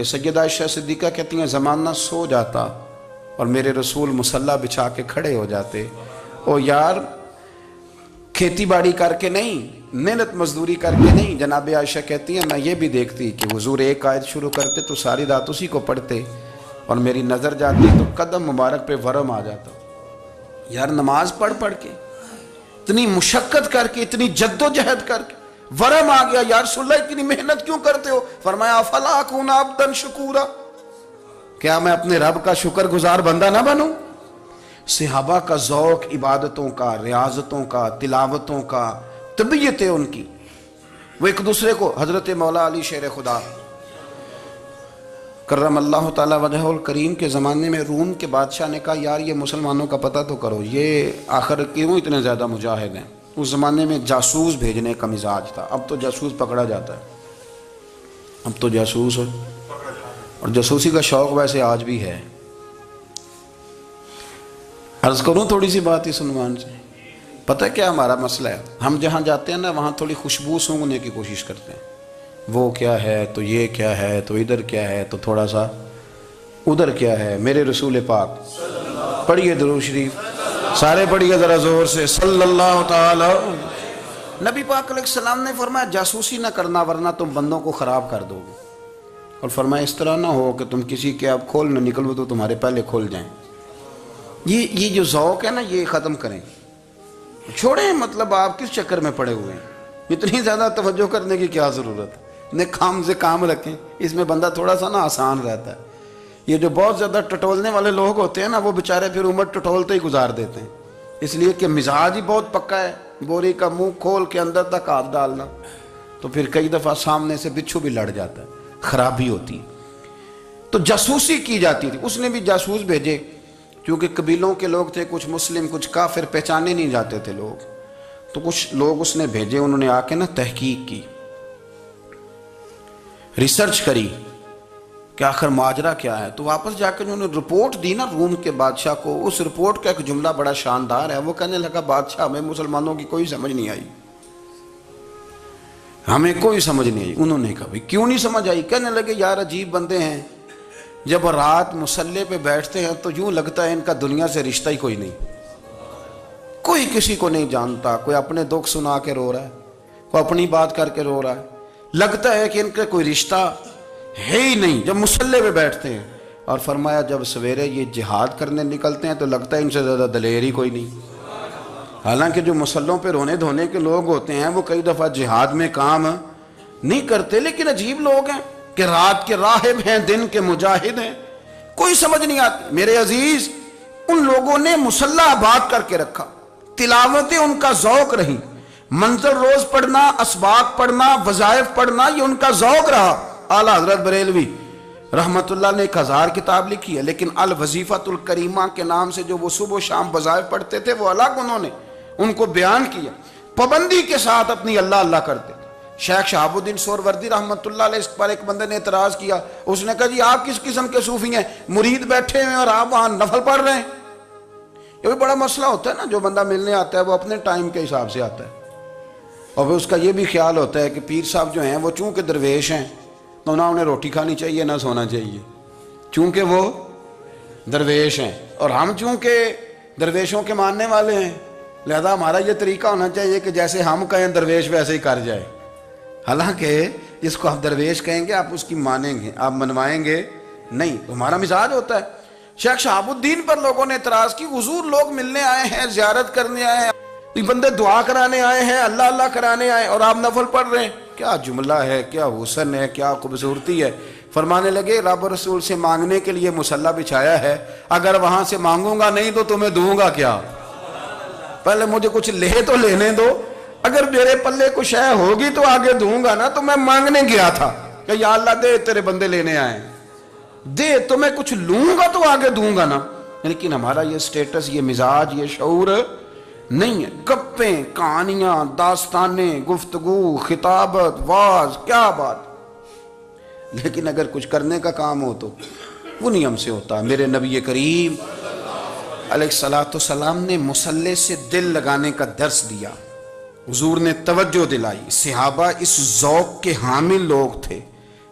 سیدہ عائشہ صدیقہ کہتی ہیں زمانہ سو جاتا اور میرے رسول مصلی بچھا کے کھڑے ہو جاتے، او یار کھیتی باڑی کر کے نہیں، محنت مزدوری کر کے نہیں۔ جناب عائشہ کہتی ہیں میں یہ بھی دیکھتی کہ حضور ایک آیت شروع کرتے تو ساری رات اسی کو پڑھتے، اور میری نظر جاتی تو قدم مبارک پہ ورم آ جاتا۔ یار نماز پڑھ پڑھ کے، اتنی مشقت کر کے، اتنی جد و جہد کر کے ورم آ گیا، یا رسول اللہ اتنی محنت کیوں کرتے ہو؟ فرمایا افلا اکون عبدا شکورا، کیا میں اپنے رب کا شکر گزار بندہ نہ بنوں؟ صحابہ کا ذوق عبادتوں کا، ریاضتوں کا، تلاوتوں کا، طبیعت ہے ان کی، وہ ایک دوسرے کو، حضرت مولا علی شیر خدا کرم اللہ تعالی وجہ الکریم کے زمانے میں روم کے بادشاہ نے کہا یار یہ مسلمانوں کا پتہ تو کرو، یہ آخر کیوں اتنے زیادہ مجاہد ہیں؟ اس زمانے میں جاسوس بھیجنے کا مزاج تھا، اب تو جاسوس پکڑا جاتا ہے، اب تو جاسوس ہو، اور جاسوسی کا شوق ویسے آج بھی ہے۔ عرض کروں تھوڑی سی بات اس عنوان سے، پتہ کیا ہمارا مسئلہ ہے؟ ہم جہاں جاتے ہیں نا وہاں تھوڑی خوشبو سونگنے کی کوشش کرتے ہیں، وہ کیا ہے تو یہ کیا ہے تو ادھر کیا ہے تو تھوڑا سا ادھر کیا ہے۔ میرے رسول پاک پڑھیے درود شریف، سارے پڑھیے ذرا زور سے، صلی اللہ تعالی۔ نبی پاک علیہ السلام نے فرمایا جاسوسی نہ کرنا ورنہ تم بندوں کو خراب کر دو گے، اور فرمایا اس طرح نہ ہو کہ تم کسی کے اب کھول نہ نکلو تو تمہارے پہلے کھول جائیں۔ یہ جو ذوق ہے نا یہ ختم کریں، چھوڑیں، مطلب آپ کس چکر میں پڑے ہوئے ہیں؟ اتنی زیادہ توجہ کرنے کی کیا ضرورت ہے؟ نے کام سے کام رکھیں، اس میں بندہ تھوڑا سا نا آسان رہتا ہے۔ یہ جو بہت زیادہ ٹٹولنے والے لوگ ہوتے ہیں نا وہ بیچارے پھر عمر ٹٹولتے ہی گزار دیتے ہیں، اس لیے کہ مزاج ہی بہت پکا ہے، بوری کا منہ کھول کے اندر تک ہاتھ ڈالنا، تو پھر کئی دفعہ سامنے سے بچھو بھی لڑ جاتا ہے، خرابی ہوتی ہے۔ تو جاسوسی کی جاتی تھی، اس نے بھی جاسوس بھیجے، کیونکہ قبیلوں کے لوگ تھے، کچھ مسلم کچھ کافر، پہچانے نہیں جاتے تھے لوگ، تو کچھ لوگ اس نے بھیجے، انہوں نے آ کے نا تحقیق کی، ریسرچ کری کہ آخر ماجرا کیا ہے، تو واپس جا کے انہوں نے رپورٹ دی نا روم کے بادشاہ کو۔ اس رپورٹ کا ایک جملہ بڑا شاندار ہے، وہ کہنے لگا بادشاہ ہمیں مسلمانوں کی کوئی سمجھ نہیں آئی، ہمیں کوئی سمجھ نہیں آئی۔ انہوں نے کہا بھئی کیوں نہیں سمجھ آئی؟ کہنے لگے یار عجیب بندے ہیں، جب رات مصلی پہ بیٹھتے ہیں تو یوں لگتا ہے ان کا دنیا سے رشتہ ہی کوئی نہیں، کوئی کسی کو نہیں جانتا، کوئی اپنے دکھ سنا کے رو رہا ہے، کوئی اپنی بات کر کے رو رہا ہے، لگتا ہے کہ ان کا کوئی رشتہ ہے ہی نہیں جب مصلی پہ بیٹھتے ہیں۔ اور فرمایا جب سویرے یہ جہاد کرنے نکلتے ہیں تو لگتا ہے ان سے زیادہ دلیر ہی کوئی نہیں۔ حالانکہ جو مصلوں پہ رونے دھونے کے لوگ ہوتے ہیں وہ کئی دفعہ جہاد میں کام نہیں کرتے، لیکن عجیب لوگ ہیں کہ رات کے راہب ہیں، دن کے مجاہد ہیں، کوئی سمجھ نہیں آتی۔ میرے عزیز ان لوگوں نے مصلی آباد کر کے رکھا، تلاوتیں ان کا ذوق رہی، منظر روز پڑھنا، اسباق پڑھنا، وظائف پڑھنا، یہ ان کا ذوق رہا۔ اعلیٰ حضرت بریلوی رحمت اللہ نے 1000 کتاب لکھی ہے، لیکن الوظیفۃ الکریمہ کے نام سے جو وہ صبح و شام وظائف پڑھتے تھے وہ الگ انہوں نے ان کو بیان کیا، پابندی کے ساتھ اپنی اللہ اللہ کرتے تھے۔ شیخ شہاب الدین سہروردی رحمت اللہ علیہ، اس پر ایک بندے نے اعتراض کیا، اس نے کہا جی آپ کس قسم کے صوفی ہیں، مرید بیٹھے ہیں اور آپ وہاں نفل پڑھ رہے ہیں؟ یہ بھی بڑا مسئلہ ہوتا ہے نا، جو بندہ ملنے آتا ہے وہ اپنے ٹائم کے حساب سے آتا ہے، اور پھر اس کا یہ بھی خیال ہوتا ہے کہ پیر صاحب جو ہیں وہ چونکہ درویش ہیں تو نہ انہیں روٹی کھانی چاہیے نہ سونا چاہیے، چونکہ وہ درویش ہیں، اور ہم چونکہ درویشوں کے ماننے والے ہیں لہذا ہمارا یہ طریقہ ہونا چاہیے کہ جیسے ہم کہیں درویش ویسے ہی کر جائے۔ حالانکہ جس کو آپ درویش کہیں گے آپ اس کی مانیں گے، آپ منوائیں گے نہیں، تو ہمارا مزاج ہوتا ہے۔ شیخ شہاب الدین پر لوگوں نے اعتراض کی، حضور لوگ ملنے آئے ہیں، زیارت کرنے آئے ہیں، بندے دعا کرانے آئے ہیں، اللہ اللہ کرانے آئے اور آپ نفل پڑھ رہے ہیں، کیا جملہ ہے، کیا حسن ہے، کیا خوبصورتی ہے۔ فرمانے لگے رب رسول سے مانگنے کے لیے مصلی بچھایا ہے، اگر وہاں سے مانگوں گا نہیں تو تمہیں دوں گا کیا؟ پہلے مجھے کچھ لے تو لینے دو، اگر میرے پلے کچھ ہے ہوگی تو آگے دوں گا نا، تو میں مانگنے گیا تھا کہ یا اللہ دے تیرے بندے لینے آئے، دے تو میں کچھ لوں گا تو آگے دوں گا نا۔ لیکن ہمارا یہ سٹیٹس، یہ مزاج، یہ شعور نہیں ہے، گپیں، کہانیاں، داستانیں، گفتگو، خطابت، واز، کیا بات۔ لیکن اگر کچھ کرنے کا کام ہو تو وہ نہیں ہم سے ہوتا۔ میرے نبی کریم علیہ السلام نے مصلی سے دل لگانے کا درس دیا، حضور نے توجہ دلائی، صحابہ اس ذوق کے حامل لوگ تھے،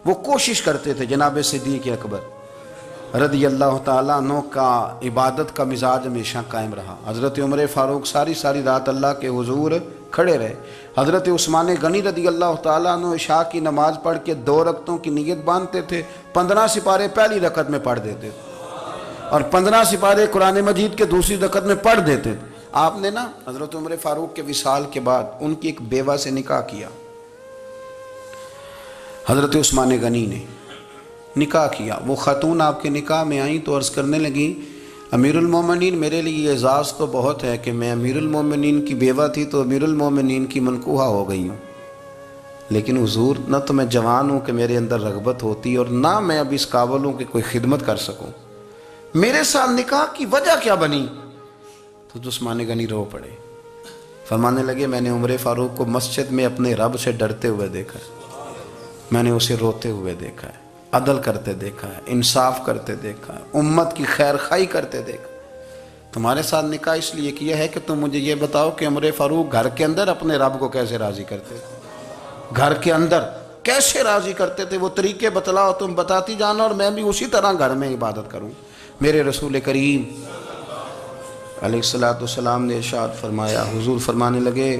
وہ کوشش کرتے تھے جناب صدیق اکبر رضی اللہ تعالیٰ عنہ کا عبادت کا مزاج ہمیشہ قائم رہا. حضرت عمر فاروق ساری رات اللہ کے حضور کھڑے رہے. حضرت عثمان غنی رضی اللہ تعالیٰ عنہ عشاء کی نماز پڑھ کے 2 رکعتوں کی نیت باندھتے تھے. 15 سپارے پہلی رکعت میں پڑھ دیتے تھے اور 15 سپارے قرآن مجید کے دوسری رکعت میں پڑھ دیتے تھے. آپ نے نا حضرت عمر فاروق کے وصال کے بعد ان کی ایک بیوہ سے نکاح کیا. حضرت عثمان غنی نے نکاح کیا. وہ خاتون آپ کے نکاح میں آئیں تو عرض کرنے لگیں امیر المومنین میرے لیے یہ اعزاز تو بہت ہے کہ میں امیر المومنین کی بیوہ تھی تو امیر المومنین کی منکوحہ ہو گئی ہوں، لیکن حضور نہ تو میں جوان ہوں کہ میرے اندر رغبت ہوتی اور نہ میں اب اس قابل ہوں کہ کوئی خدمت کر سکوں، میرے ساتھ نکاح کی وجہ کیا بنی؟ تو عثمان غنی رو پڑے. فرمانے لگے میں نے عمر فاروق کو مسجد میں اپنے رب سے ڈرتے ہوئے دیکھا ہے، میں نے اسے روتے ہوئے دیکھا ہے، عدل کرتے دیکھا ہے، انصاف کرتے دیکھا ہے، امت کی خیر خواہی کرتے دیکھا. تمہارے ساتھ نکاح اس لیے کیا ہے کہ تم مجھے یہ بتاؤ کہ عمر فاروق گھر کے اندر اپنے رب کو کیسے راضی کرتے تھے، گھر کے اندر کیسے راضی کرتے تھے، وہ طریقے بتلاؤ، تم بتاتی جانا اور میں بھی اسی طرح گھر میں عبادت کروں. میرے رسول کریم علیہ السلام نے ارشاد فرمایا، حضور فرمانے لگے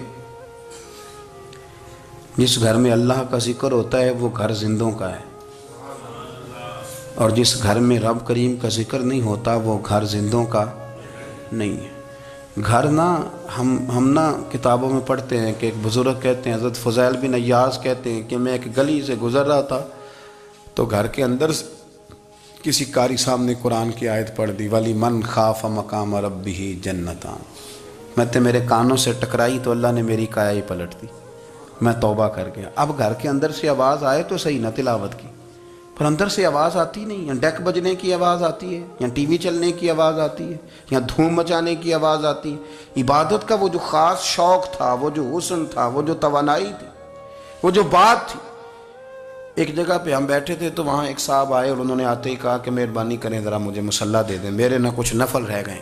جس گھر میں اللہ کا ذکر ہوتا ہے وہ گھر زندوں کا ہے، اور جس گھر میں رب کریم کا ذکر نہیں ہوتا وہ گھر زندوں کا نہیں ہے. گھر نا ہم نا کتابوں میں پڑھتے ہیں کہ ایک بزرگ کہتے ہیں، حضرت فضیل بن عیاض کہتے ہیں کہ میں ایک گلی سے گزر رہا تھا تو گھر کے اندر کسی قاری صاحب نے قرآن کی آیت پڑھ دی ولی من خاف مقام ربہ جنتان. میں تے میرے کانوں سے ٹکرائی تو اللہ نے میری کایا ہی پلٹ دی، میں توبہ کر گیا. اب گھر کے اندر سے آواز آئے تو صحیح نہ تلاوت کی، پر اندر سے آواز آتی نہیں، یا ڈیک بجنے کی آواز آتی ہے، یا ٹی وی چلنے کی آواز آتی ہے، یا دھوم مچانے کی آواز آتی ہے. عبادت کا وہ جو خاص شوق تھا، وہ جو حسن تھا، وہ جو توانائی تھی، وہ جو بات تھی. ایک جگہ پہ ہم بیٹھے تھے تو وہاں ایک صاحب آئے اور انہوں نے آتے ہی کہا کہ مہربانی کریں ذرا مجھے مصلی دے دیں، میرے نہ کچھ نفل رہ گئے.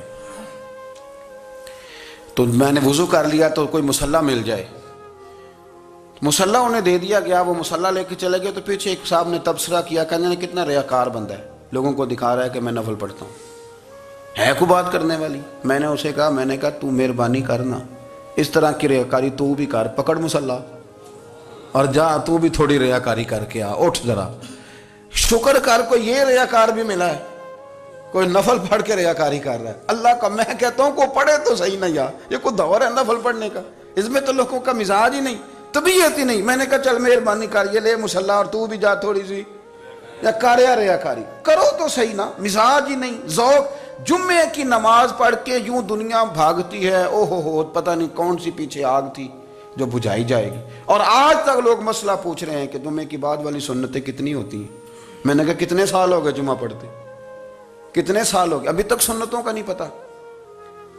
تو میں نے وضو کر لیا تو کوئی مصلی مل جائے. مصلی انہیں دے دیا گیا، وہ مصلی لے کے چلے گئے تو پیچھے ایک صاحب نے تبصرہ کیا، کہنے نے کتنا ریاکار بندہ ہے، لوگوں کو دکھا رہا ہے کہ میں نفل پڑھتا ہوں، ہے کوئی بات کرنے والی. میں نے اسے کہا تو مہربانی کرنا اس طرح کی ریاکاری تو بھی کر، پکڑ مصلی اور جا تو بھی تھوڑی ریاکاری کر کے آ، اٹھ ذرا شکر کر کوئی یہ ریاکار بھی ملا ہے، کوئی نفل پڑھ کے ریاکاری کر رہا ہے. اللہ کا میں کہتا ہوں کو پڑھے تو صحیح نہ، یا یہ کوئی دور ہے نفل پڑھنے کا؟ اس میں تو لوگوں کا مزاج ہی نہیں، طبیعت ہی نہیں. میں نے کہا چل مہربانی کر یہ لے مصلی اور تو بھی جا تھوڑی سی یا کر یا ریاکاری کرو تو صحیح نا. مزاج ہی نہیں، ذوق. جمعے کی نماز پڑھ کے یوں دنیا بھاگتی ہے، او ہو پتہ نہیں کون سی پیچھے آگ تھی جو بجھائی جائے گی. اور آج تک لوگ مسئلہ پوچھ رہے ہیں کہ جمعے کی بعد والی سنتیں کتنی ہوتی ہیں. میں نے کہا کتنے سال ہو گئے جمعہ پڑھتے، کتنے سال ہو گئے، ابھی تک سنتوں کا نہیں پتہ،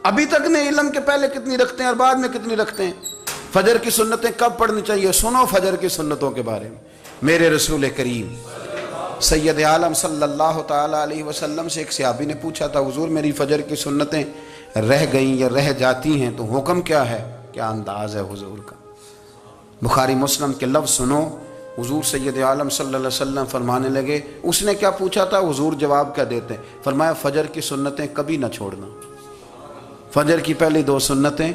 ابھی تک نے علم کے پہلے کتنی رکھتے ہیں اور بعد میں کتنی رکھتے ہیں. فجر کی سنتیں کب پڑھنی چاہیے، سنو فجر کی سنتوں کے بارے میں. میرے رسول کریم سید عالم صلی اللہ تعالی علیہ وسلم سے ایک صحابی نے پوچھا تھا حضور میری فجر کی سنتیں رہ گئیں یا رہ جاتی ہیں تو حکم کیا ہے؟ کیا انداز ہے حضور کا. بخاری مسلم کے لفظ سنو. حضور سید عالم صلی اللہ علیہ وسلم فرمانے لگے، اس نے کیا پوچھا تھا، حضور جواب کیا دیتے ہیں؟ فرمایا فجر کی سنتیں کبھی نہ چھوڑنا، فجر کی پہلی 2 سنتیں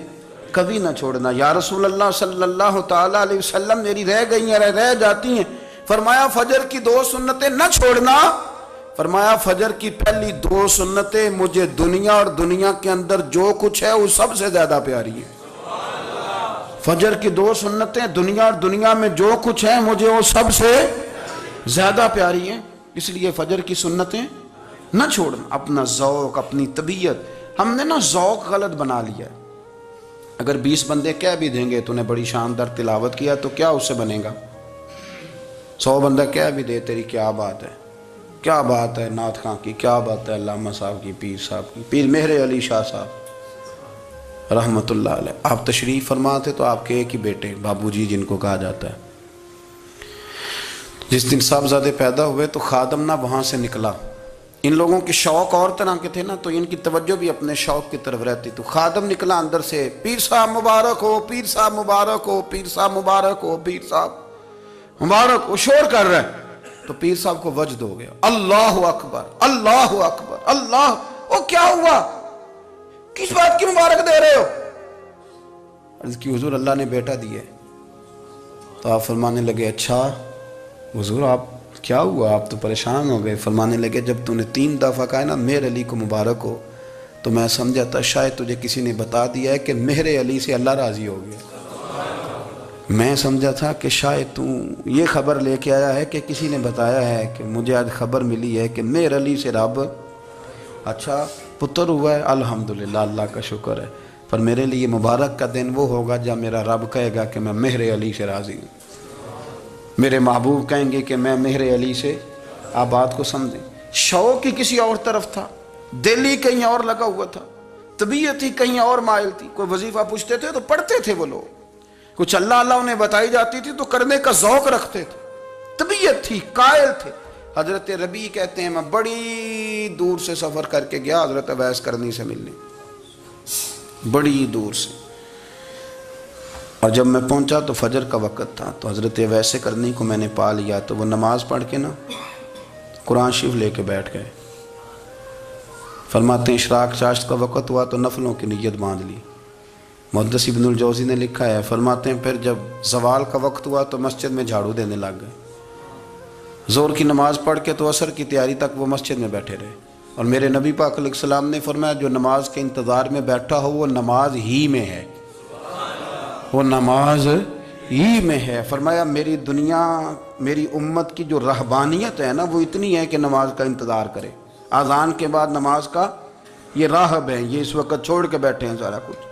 کبھی نہ چھوڑنا. یا رسول اللہ صلی اللہ تعالی علیہ وسلم میری رہ گئی ہیں، رہ جاتی ہیں. فرمایا فجر کی 2 سنتیں نہ چھوڑنا. فرمایا فجر کی پہلی 2 سنتیں مجھے دنیا اور دنیا کے اندر جو کچھ ہے وہ سب سے زیادہ پیاری ہے. فجر کی 2 سنتیں دنیا اور دنیا میں جو کچھ ہے مجھے وہ سب سے زیادہ پیاری ہیں. اس لیے فجر کی سنتیں نہ چھوڑنا. اپنا ذوق، اپنی طبیعت، ہم نے نا ذوق غلط بنا لیا ہے. اگر 20 بندے کہہ بھی دیں گے تو نے بڑی شاندار تلاوت کیا تو کیا اس سے بنے گا؟ 100 بندہ کہہ بھی دے تیری کیا بات ہے، کیا بات ہے نعت خاں کی، کیا بات ہے علامہ صاحب کی، پیر صاحب کی، پیر مہر علی شاہ صاحب رحمت اللہ علیہ. آپ تشریف فرما تھے تو آپ کے ایک ہی بیٹے بابو جی جن کو کہا جاتا ہے، جس دن صاحبزادے پیدا ہوئے تو خادم نہ وہاں سے نکلا. ان لوگوں کے شوق اور طرح کے تھے نا تو ان کی توجہ بھی اپنے شوق کی طرف رہتی. تو خادم نکلا اندر سے، پیر صاحب مبارک ہو، پیر صاحب مبارک ہو، پیر صاحب مبارک ہو، پیر صاحب مبارک ہو. شور کر رہا ہے. تو پیر صاحب کو وجد ہو گیا، اللہ اکبر اللہ اکبر اللہ، او کیا ہوا، کس بات کی مبارک دے رہے ہو؟ عرض کی حضور اللہ نے بیٹا دیے۔ تو آپ فرمانے لگے اچھا حضور آپ کیا ہوا، آپ تو پریشان ہو گئے۔ فرمانے لگے جب تو نے 3 دفعہ کہا نا مہر علی کو مبارک ہو، تو میں سمجھا تھا شاید تجھے کسی نے بتا دیا ہے کہ مہر علی سے اللہ راضی ہو گیا۔ میں سمجھا تھا کہ شاید تو یہ خبر لے کے آیا ہے کہ کسی نے بتایا ہے کہ مجھے آج خبر ملی ہے کہ مہر علی سے رب اچھا پتر ہوا ہے، الحمدللہ اللہ کا شکر ہے، پر میرے لیے مبارک کا دن وہ ہوگا جب میرا رب کہے گا کہ میں مہر علی سے راضی ہوں، میرے محبوب کہیں گے کہ میں مہر علی سے۔ آپ بات کو سمجھیں، شوق ہی کسی اور طرف تھا، دل ہی کہیں اور لگا ہوا تھا، طبیعت ہی کہیں اور مائل تھی۔ کوئی وظیفہ پوچھتے تھے تو پڑھتے تھے وہ لوگ، کچھ اللہ اللہ انہیں بتائی جاتی تھی تو کرنے کا ذوق رکھتے تھے، طبیعت تھی، قائل تھے۔ حضرت ربیع کہتے ہیں میں بڑی دور سے سفر کر کے گیا حضرت اویس کرنی سے ملنے، بڑی دور سے، اور جب میں پہنچا تو فجر کا وقت تھا، تو حضرت اویس کرنی کو میں نے پا لیا، تو وہ نماز پڑھ کے نا قرآن شریف لے کے بیٹھ گئے۔ فرماتے ہیں اشراق چاشت کا وقت ہوا تو نفلوں کی نیت باندھ لی۔ محدث ابن الجوزی نے لکھا ہے، فرماتے ہیں پھر جب زوال کا وقت ہوا تو مسجد میں جھاڑو دینے لگ گئے، زور کی نماز پڑھ کے تو عصر کی تیاری تک وہ مسجد میں بیٹھے رہے، اور میرے نبی پاک علیہ السلام نے فرمایا جو نماز کے انتظار میں بیٹھا ہو وہ نماز ہی میں ہے، وہ نماز ہی میں ہے۔ فرمایا میری دنیا میری امت کی جو رہبانیت ہے نا وہ اتنی ہے کہ نماز کا انتظار کرے، اذان کے بعد نماز کا یہ راہب ہے، یہ اس وقت چھوڑ کے بیٹھے ہیں سارا کچھ۔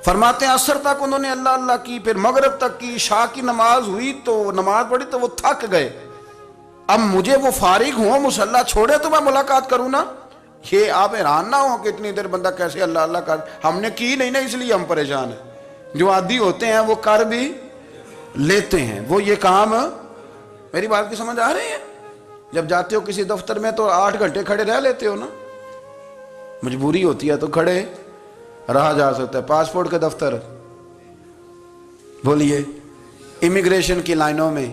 فرماتے ہیں عصر تک انہوں نے اللہ اللہ کی، پھر مغرب تک کی، عشاء کی نماز ہوئی تو نماز پڑھی تو وہ تھک گئے، اب مجھے وہ فارغ ہوں مصلی چھوڑے تو میں ملاقات کروں نا۔ یہ آپ حیران نہ ہوں کہ اتنی دیر بندہ کیسے اللہ اللہ کر، ہم نے کی نہیں نا اس لیے ہم پریشان ہیں، جو عادی ہوتے ہیں وہ کر بھی لیتے ہیں، وہ یہ کام۔ میری بات کی سمجھ آ رہی ہے؟ جب جاتے ہو کسی دفتر میں تو 8 گھنٹے کھڑے رہ لیتے ہو نا، مجبوری ہوتی ہے تو کھڑے رہا جا سکتا ہے۔ پاسپورٹ کے دفتر بولیے، امیگریشن کی لائنوں میں،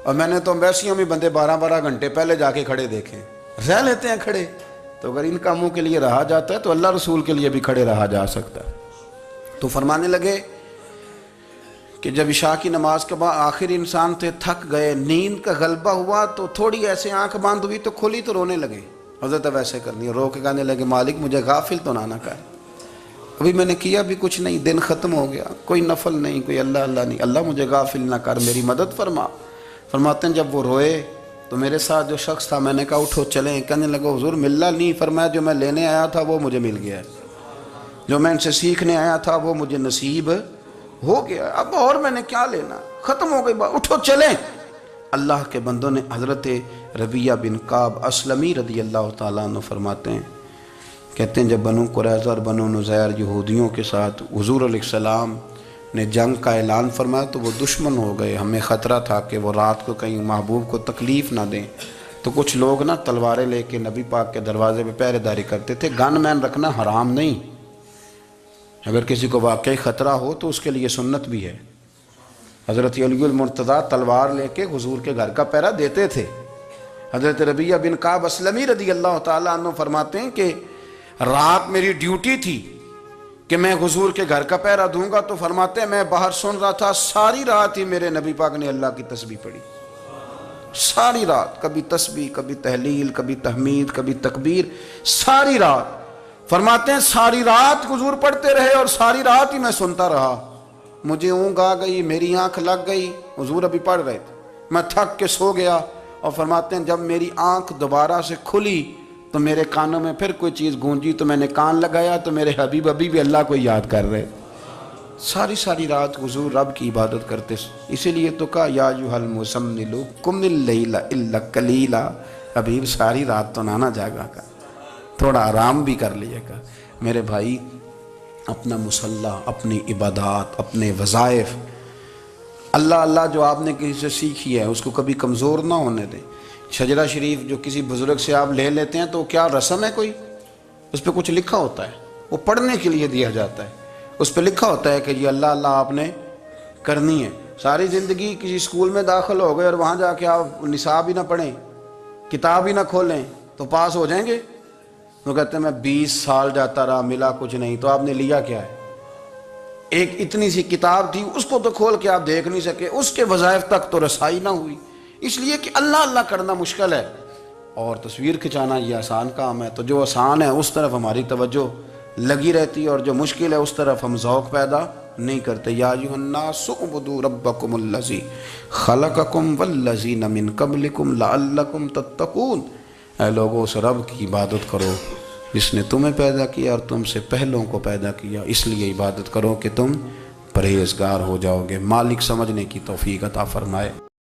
اور میں نے تو امبیسیوں میں بندے 12 گھنٹے پہلے جا کے کھڑے دیکھیں، رہ لیتے ہیں کھڑے۔ تو اگر ان کاموں کے لیے رہا جاتا ہے تو اللہ رسول کے لیے بھی کھڑے رہا جا سکتا ہے۔ تو فرمانے لگے کہ جب عشاء کی نماز کے بعد آخر انسان تھے، تھک گئے، نیند کا غلبہ ہوا تو تھوڑی ایسے آنکھ بند ہوئی تو کھلی تو رونے لگے۔ حضرت ویسے کرنی رو کے کہنے لگے مالک مجھے غافل تو نہ کر، ابھی میں نے کیا بھی کچھ نہیں، دن ختم ہو گیا، کوئی نفل نہیں، کوئی اللہ اللہ نہیں، اللہ مجھے غافل نہ کر، میری مدد فرما۔ فرماتے ہیں جب وہ روئے تو میرے ساتھ جو شخص تھا میں نے کہا اٹھو چلیں، کہنے لگا حضور ملنا نہیں، فرمایا جو میں لینے آیا تھا وہ مجھے مل گیا ہے، جو میں ان سے سیکھنے آیا تھا وہ مجھے نصیب ہو گیا، اب اور میں نے کیا لینا، ختم ہو گئی بات، اٹھو چلیں۔ اللہ کے بندوں نے حضرت ربیعہ بن کعب اسلمی رضی اللہ تعالیٰ عنہ فرماتے ہیں، کہتے ہیں جب بنو قریظہ اور بنو نذیر یہودیوں کے ساتھ حضور علیہ السلام نے جنگ کا اعلان فرمایا تو وہ دشمن ہو گئے، ہمیں خطرہ تھا کہ وہ رات کو کہیں محبوب کو تکلیف نہ دیں، تو کچھ لوگ نا تلواریں لے کے نبی پاک کے دروازے پہ پہرے داری کرتے تھے۔ گن مین رکھنا حرام نہیں، اگر کسی کو واقعی خطرہ ہو تو اس کے لیے سنت بھی ہے۔ حضرت علی المرتضیٰ تلوار لے کے حضور کے گھر کا پہرا دیتے تھے۔ حضرت ربیعہ بن کعب اسلمی رضی اللہ تعالیٰ عنہ فرماتے ہیں کہ رات میری ڈیوٹی تھی کہ میں حضور کے گھر کا پہرا دوں گا، تو فرماتے ہیں میں باہر سن رہا تھا، ساری رات ہی میرے نبی پاک نے اللہ کی تسبیح پڑھی، ساری رات، کبھی تسبیح، کبھی تحلیل، کبھی تحمید، کبھی تکبیر، ساری رات۔ فرماتے ہیں ساری رات حضور پڑھتے رہے اور ساری رات ہی میں سنتا رہا، مجھے اونگ آ گئی، میری آنکھ لگ گئی، حضور ابھی پڑھ رہے تھے، میں تھک کے سو گیا، اور فرماتے ہیں جب میری آنکھ دوبارہ سے کھلی تو میرے کانوں میں پھر کوئی چیز گونجی، تو میں نے کان لگایا تو میرے حبیب ابھی بھی اللہ کو یاد کر رہے، ساری رات حضور رب کی عبادت کرتے۔ اسی لیے تو کہا یا ایھا المزمل قم اللیل الا قلیلا، حبیب ساری رات تو نہ جاگا کا، تھوڑا آرام بھی کر لیے گا۔ میرے بھائی اپنا مصلی، اپنی عبادات، اپنے وظائف، اللہ اللہ جو آپ نے کسی سے سیکھی ہے اس کو کبھی کمزور نہ ہونے دیں۔ شجرہ شریف جو کسی بزرگ سے آپ لے لیتے ہیں تو کیا رسم ہے کوئی؟ اس پہ کچھ لکھا ہوتا ہے، وہ پڑھنے کے لیے دیا جاتا ہے، اس پہ لکھا ہوتا ہے کہ یہ اللہ اللہ آپ نے کرنی ہے۔ ساری زندگی کسی اسکول میں داخل ہو گئے اور وہاں جا کے آپ نصاب ہی نہ پڑھیں، کتاب ہی نہ کھولیں تو پاس ہو جائیں گے؟ وہ کہتے ہیں میں 20 سال جاتا رہا ملا کچھ نہیں. تو آپ نے لیا کیا ہے؟ ایک اتنی سی کتاب تھی، اس کو تو کھول کے آپ دیکھ نہیں سکے، اس کے وظائف تک تو رسائی نہ ہوئی، اس لیے کہ اللہ اللہ کرنا مشکل ہے اور تصویر کھنچانا یہ آسان کام ہے. تو جو آسان ہے اس طرف ہماری توجہ لگی رہتی ہے اور جو مشکل ہے اس طرف ہم ذوق پیدا نہیں کرتے. یا ایھا الناس اعبدوا ربکم الذی خلقکم والذین من قبلکم لعلکم تتقون. اے لوگو اس رب کی عبادت کرو جس نے تمہیں پیدا کیا اور تم سے پہلوں کو پیدا کیا، اس لیے عبادت کرو کہ تم پرہیزگار ہو جاؤ گے. مالک سمجھنے کی توفیق عطا فرمائے.